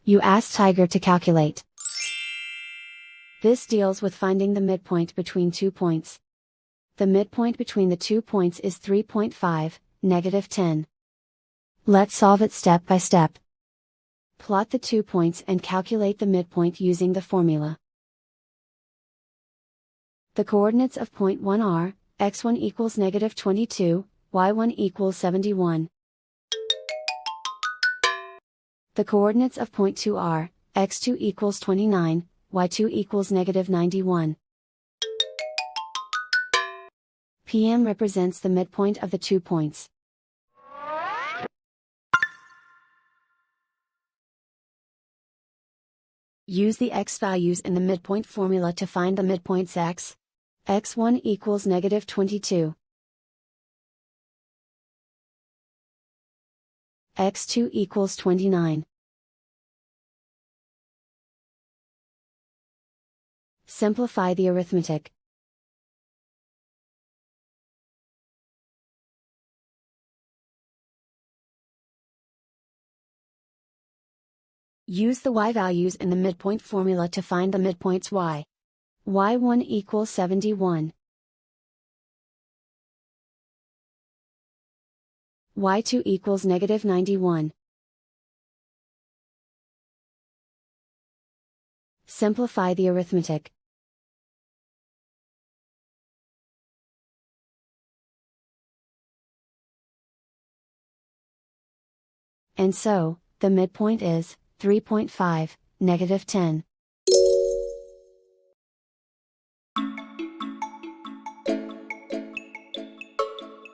You ask Tiger to calculate. This deals with finding the midpoint between 2 points. The midpoint between the 2 points is 3.5, -10. Let's solve it step by step. Plot the 2 points and calculate the midpoint using the formula. The coordinates of point 1 are, x1 equals -22, y1 equals 71. The coordinates of point 2 are, x2 equals 29, y2 equals -91. PM represents the midpoint of the 2 points. Use the x values in the midpoint formula to find the midpoints x. x1 equals -22. x2 equals 29. Simplify the arithmetic. Use the y values in the midpoint formula to find the midpoints y. y1 equals 71. y2 equals -91. Simplify the arithmetic. And so, the midpoint is 3.5, -10.